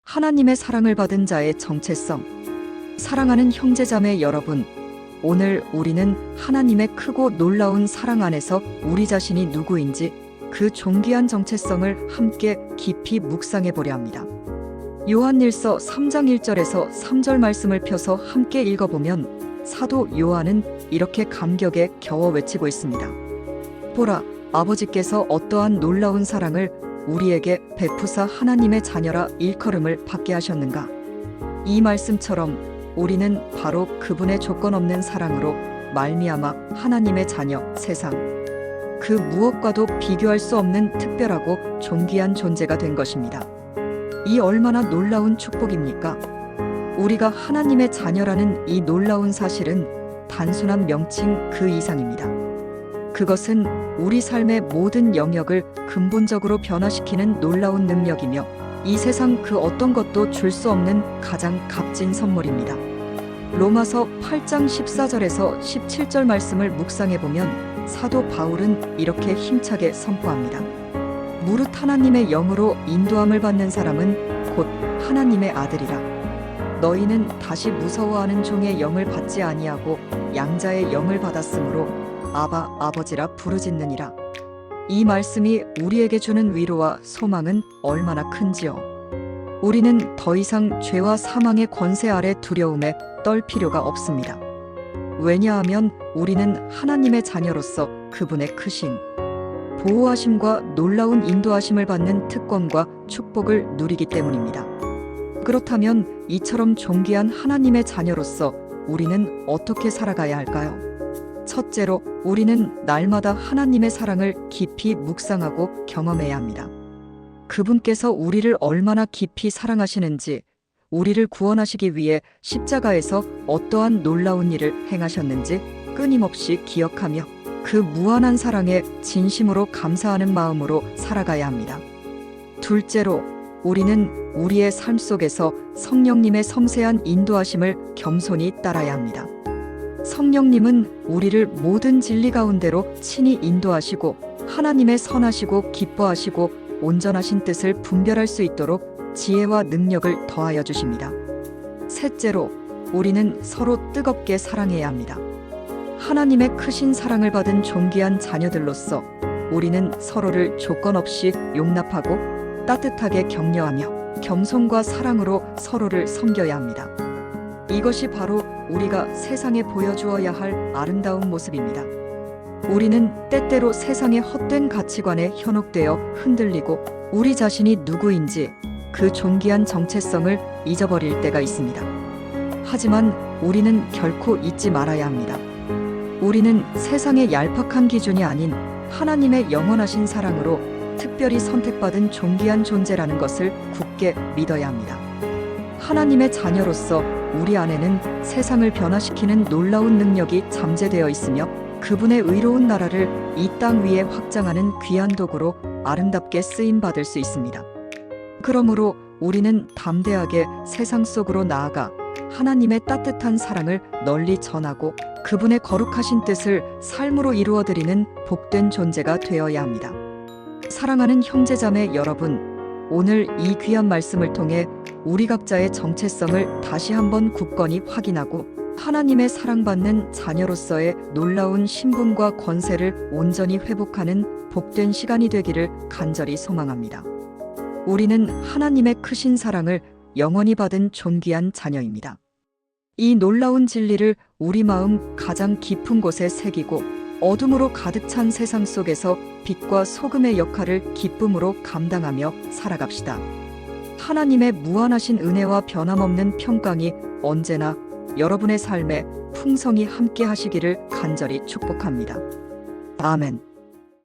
하나님의 사랑을 받은 자의 정체성. 사랑하는 형제자매 여러분, 오늘 우리는 하나님의 크고 놀라운 사랑 안에서 우리 자신이 누구인지 그 존귀한 정체성을 함께 깊이 묵상해 보려 합니다. 요한일서 3장 1절에서 3절 말씀을 펴서 함께 읽어보면 사도 요한은 이렇게 감격에 겨워 외치고 있습니다. 보라, 아버지께서 어떠한 놀라운 사랑을 우리에게 베푸사 하나님의 자녀라 일컬음을 받게 하셨는가. 이 말씀처럼 우리는 바로 그분의 조건 없는 사랑으로 말미암아 하나님의 자녀, 세상 그 무엇과도 비교할 수 없는 특별하고 존귀한 존재가 된 것입니다. 이 얼마나 놀라운 축복입니까? 우리가 하나님의 자녀라는 이 놀라운 사실은 단순한 명칭 그 이상입니다. 그것은 우리 삶의 모든 영역을 근본적으로 변화시키는 놀라운 능력이며 이 세상 그 어떤 것도 줄 수 없는 가장 값진 선물입니다. 로마서 8장 14절에서 17절 말씀을 묵상해보면 사도 바울은 이렇게 힘차게 선포합니다. 무릇 하나님의 영으로 인도함을 받는 사람은 곧 하나님의 아들이라. 너희는 다시 무서워하는 종의 영을 받지 아니하고 양자의 영을 받았으므로 아바 아버지라 부르짖느니라. 이 말씀이 우리에게 주는 위로와 소망은 얼마나 큰지요. 우리는 더 이상 죄와 사망의 권세 아래 두려움에 떨 필요가 없습니다. 왜냐하면 우리는 하나님의 자녀로서 그분의 크신 보호하심과 놀라운 인도하심을 받는 특권과 축복을 누리기 때문입니다. 그렇다면 이처럼 존귀한 하나님의 자녀로서 우리는 어떻게 살아가야 할까요? 첫째로 우리는 날마다 하나님의 사랑을 깊이 묵상하고 경험해야 합니다. 그분께서 우리를 얼마나 깊이 사랑하시는지, 우리를 구원하시기 위해 십자가에서 어떠한 놀라운 일을 행하셨는지 끊임없이 기억하며 그 무한한 사랑에 진심으로 감사하는 마음으로 살아가야 합니다. 둘째로 우리는 우리의 삶 속에서 성령님의 섬세한 인도하심을 겸손히 따라야 합니다. 성령님은 우리를 모든 진리 가운데로 친히 인도하시고 하나님의 선하시고 기뻐하시고 온전하신 뜻을 분별할 수 있도록 지혜와 능력을 더하여 주십니다. 셋째로 우리는 서로 뜨겁게 사랑해야 합니다. 하나님의 크신 사랑을 받은 존귀한 자녀들로서 우리는 서로를 조건 없이 용납하고 따뜻하게 격려하며 겸손과 사랑으로 서로를 섬겨야 합니다. 이것이 바로 우리가 세상에 보여주어야 할 아름다운 모습입니다. 우리는 때때로 세상의 헛된 가치관에 현혹되어 흔들리고 우리 자신이 누구인지 그 존귀한 정체성을 잊어버릴 때가 있습니다. 하지만 우리는 결코 잊지 말아야 합니다. 우리는 세상의 얄팍한 기준이 아닌 하나님의 영원하신 사랑으로 특별히 선택받은 존귀한 존재라는 것을 굳게 믿어야 합니다. 하나님의 자녀로서 우리 안에는 세상을 변화시키는 놀라운 능력이 잠재되어 있으며 그분의 의로운 나라를 이 땅 위에 확장하는 귀한 도구로 아름답게 쓰임받을 수 있습니다. 그러므로 우리는 담대하게 세상 속으로 나아가 하나님의 따뜻한 사랑을 널리 전하고 그분의 거룩하신 뜻을 삶으로 이루어드리는 복된 존재가 되어야 합니다. 사랑하는 형제자매 여러분, 오늘 이 귀한 말씀을 통해 우리 각자의 정체성을 다시 한번 굳건히 확인하고 하나님의 사랑받는 자녀로서의 놀라운 신분과 권세를 온전히 회복하는 복된 시간이 되기를 간절히 소망합니다. 우리는 하나님의 크신 사랑을 영원히 받은 존귀한 자녀입니다. 이 놀라운 진리를 우리 마음 가장 깊은 곳에 새기고 어둠으로 가득 찬 세상 속에서 빛과 소금의 역할을 기쁨으로 감당하며 살아갑시다. 하나님의 무한하신 은혜와 변함없는 평강이 언제나 여러분의 삶에 풍성히 함께 하시기를 간절히 축복합니다. 아멘.